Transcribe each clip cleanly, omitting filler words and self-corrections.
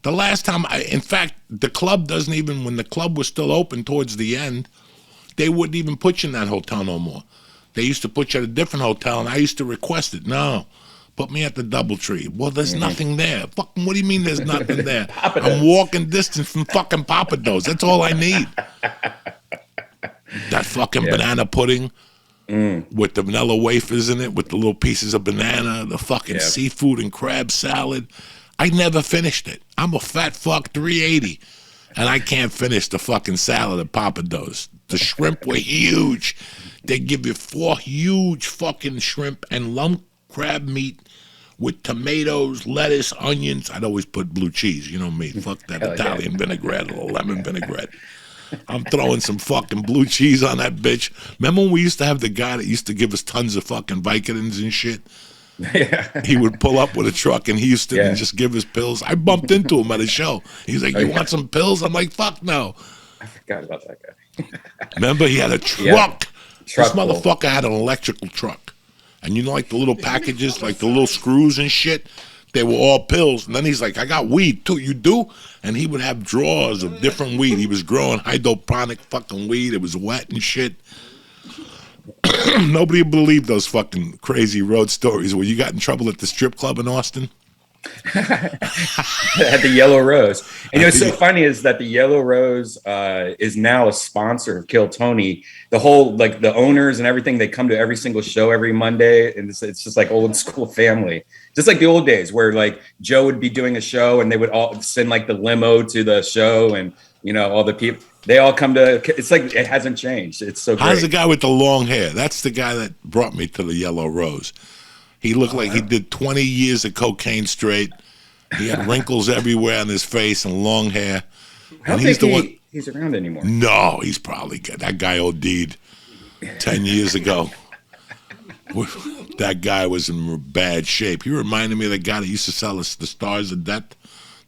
The last time, in fact, the club doesn't even, when the club was still open towards the end, they wouldn't even put you in that hotel no more. They used to put you at a different hotel, and I used to request it. No, put me at the Doubletree. Well, there's nothing there. Fucking, what do you mean there's nothing there? I'm walking distance from fucking Papados. That's all I need. That fucking banana pudding with the vanilla wafers in it, with the little pieces of banana, the fucking seafood and crab salad. I never finished it. I'm a fat fuck 380, and I can't finish the fucking salad at Papados. The shrimp were huge. They give you 4 huge fucking shrimp and lump crab meat with tomatoes, lettuce, onions. I'd always put blue cheese. You know me. Fuck that Italian vinaigrette or lemon vinaigrette. I'm throwing some fucking blue cheese on that bitch. Remember when we used to have the guy that used to give us tons of fucking Vicodins and shit? He would pull up with a truck in Houston and just give us pills. I bumped into him at a show. He's like, you want some pills? I'm like, fuck no. I forgot about that guy. Remember, he had a truck. This motherfucker had an electrical truck. And you know, like the little packages, like the little screws and shit, they were all pills. And then he's like, I got weed too. You do? And he would have drawers of different weed. He was growing hydroponic fucking weed. It was wet and shit. Nobody believed those fucking crazy road stories where you got in trouble at the strip club in Austin. At the Yellow Rose. And what's so funny is that the Yellow Rose is now a sponsor of Kill Tony. The whole, like the owners and everything, they come to every single show every Monday, and it's just like old school family, just like the old days where like Joe would be doing a show and they would all send like the limo to the show, and you know, all the people, they all come to. It's like it hasn't changed. It's so great. How's the guy with the long hair? That's the guy that brought me to the Yellow Rose. He looked like he did 20 years of cocaine straight. He had wrinkles everywhere on his face and long hair. I don't think he's around anymore. No, he's probably good. That guy OD'd 10 years ago. That guy was in bad shape. He reminded me of the guy that used to sell us the Stars of Death.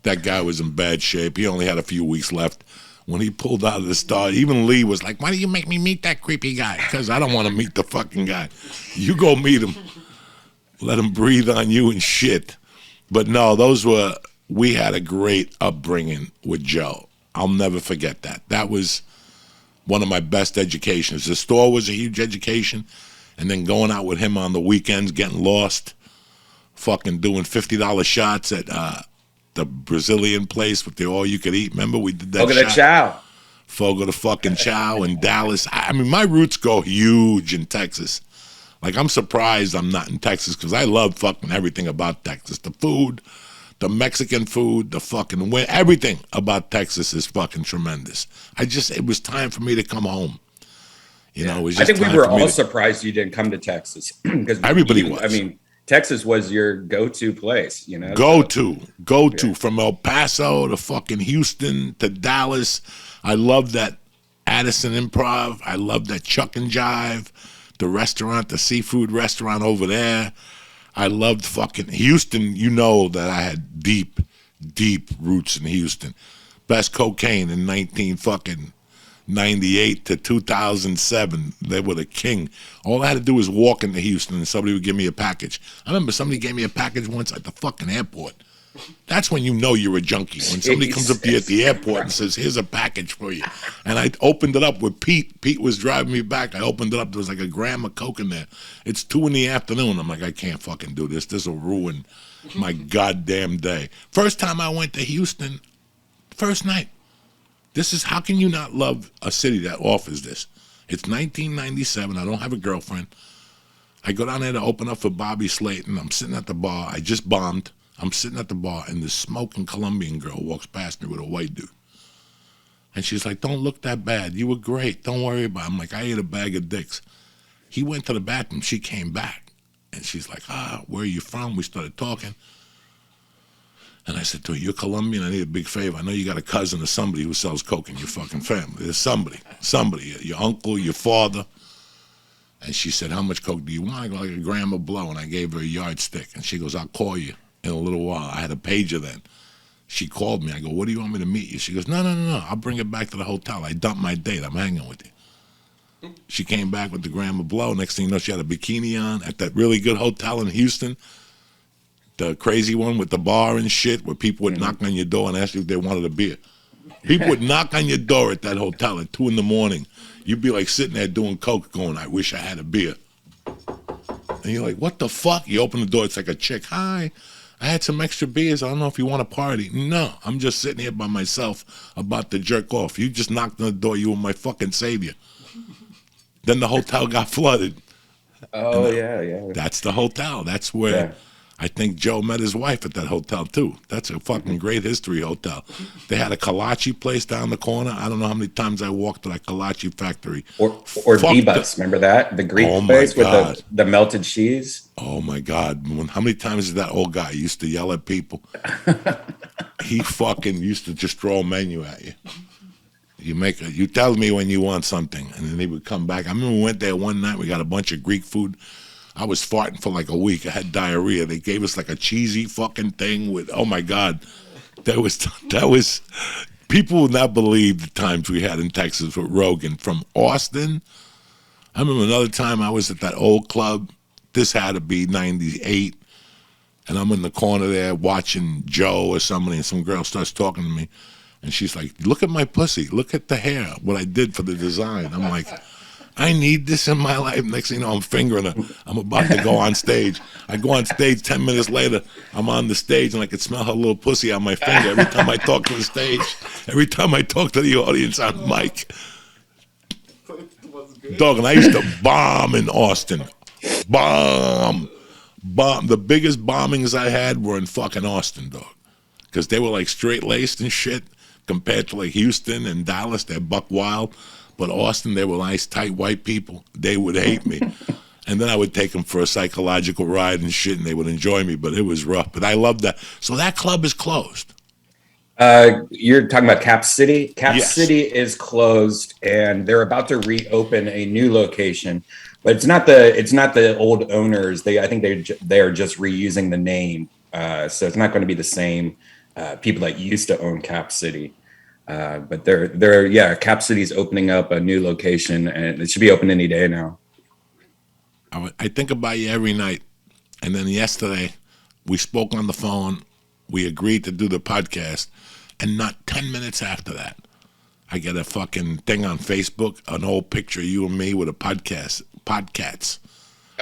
That guy was in bad shape. He only had a few weeks left. When he pulled out of the Star, even Lee was like, why do you make me meet that creepy guy? Because I don't want to meet the fucking guy. You go meet him. Let him breathe on you and shit. But no, we had a great upbringing with Joe. I'll never forget that. That was one of my best educations. The store was a huge education. And then going out with him on the weekends, getting lost, fucking doing $50 shots at the Brazilian place with the all-you-could-eat. Remember we did that Fogo de Chao. Fogo de fucking Chao in Dallas. I mean, my roots go huge in Texas. Like, I'm surprised I'm not in Texas because I love fucking everything about Texas. The food, the Mexican food, the fucking wind, everything about Texas is fucking tremendous. It was time for me to come home. You know, it was just I think we were all surprised you didn't come to Texas. Because everybody was. I mean, Texas was your go-to place, you know? Go-to. From El Paso to fucking Houston to Dallas. I love that Addison Improv. I love that Chuck and Jive. The restaurant, the seafood restaurant over there. I loved fucking Houston. You know that I had deep, deep roots in Houston. Best cocaine in 1998 to 2007. They were the king. All I had to do was walk into Houston and somebody would give me a package. I remember somebody gave me a package once at the fucking airport. That's when you know you're a junkie. When somebody comes up to you at the airport and says, here's a package for you. And I opened it up with Pete. Pete was driving me back. I opened it up. There was like a gram of coke in there. It's 2 PM. I'm like, I can't fucking do this. This will ruin my goddamn day. First time I went to Houston, first night. How can you not love a city that offers this? It's 1997. I don't have a girlfriend. I go down there to open up for Bobby Slayton. I'm sitting at the bar. I just bombed. I'm sitting at the bar, and this smoking Colombian girl walks past me with a white dude. And she's like, don't look that bad. You were great. Don't worry about it. I'm like, I ate a bag of dicks. He went to the bathroom. She came back. And she's like, where are you from? We started talking. And I said to her, you're Colombian? I need a big favor. I know you got a cousin or somebody who sells coke in your fucking family. There's somebody, your uncle, your father. And she said, how much coke do you want? I go, like a gram of blow. And I gave her a yardstick. And she goes, I'll call you in a little while. I had a pager then. She called me. I go, what do you want me to meet you? She goes, no. I'll bring it back to the hotel. I dumped my date. I'm hanging with you. She came back with the gram of blow. Next thing you know, she had a bikini on at that really good hotel in Houston. The crazy one with the bar and shit, where people would knock on your door and ask you if they wanted a beer. People would knock on your door at that hotel at 2 a.m. You'd be like sitting there doing coke going, I wish I had a beer. And you're like, what the fuck? You open the door, it's like a chick. Hi, I had some extra beers. I don't know if you want to party. No, I'm just sitting here by myself about to jerk off. You just knocked on the door. You were my fucking savior. Then the hotel got flooded. Oh, yeah. That's the hotel. That's where I think Joe met his wife at that hotel, too. That's a fucking great history hotel. They had a kolache place down the corner. I don't know how many times I walked to that kolache factory. Or Divas, remember that? The Greek place with the melted cheese? Oh, my God. How many times did that old guy used to yell at people? He fucking used to just throw a menu at you. You tell me when you want something, and then he would come back. I remember we went there one night. We got a bunch of Greek food. I was farting for like a week. I had diarrhea. They gave us like a cheesy fucking thing with, oh my God. That was, people would not believe the times we had in Texas with Rogan. From Austin, I remember another time I was at that old club. This had to be 98. And I'm in the corner there watching Joe or somebody, and some girl starts talking to me. And she's like, look at my pussy. Look at the hair, what I did for the design. I'm like, I need this in my life. Next thing you know, I'm fingering her. I'm about to go on stage. I go on stage 10 minutes later. I'm on the stage, and I could smell her little pussy on my finger every time I talk to the stage. Every time I talk to the audience on mic. Dog, and I used to bomb in Austin. Bomb. The biggest bombings I had were in fucking Austin, dog. Because they were like straight-laced and shit compared to like Houston and Dallas. They're buck wild. But Austin, they were nice, tight white people. They would hate me. And then I would take them for a psychological ride and shit, and they would enjoy me. But it was rough. But I loved that. So that club is closed. You're talking about Cap City? Cap City is closed, and they're about to reopen a new location. But it's not the old owners. I think they are just reusing the name. So it's not going to be the same people that used to own Cap City. But Cap City's opening up a new location, and it should be open any day now. I think about you every night. And then yesterday, we spoke on the phone. We agreed to do the podcast. And not 10 minutes after that, I get a fucking thing on Facebook, an old picture of you and me with a podcasts.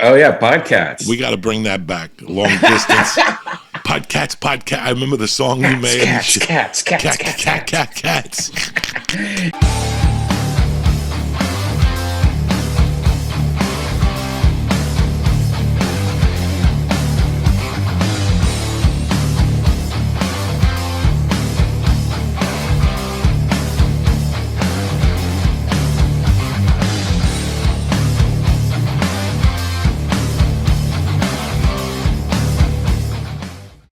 Oh, yeah, podcasts. We got to bring that back. Long distance. Podcast. I remember the song you made. Cats.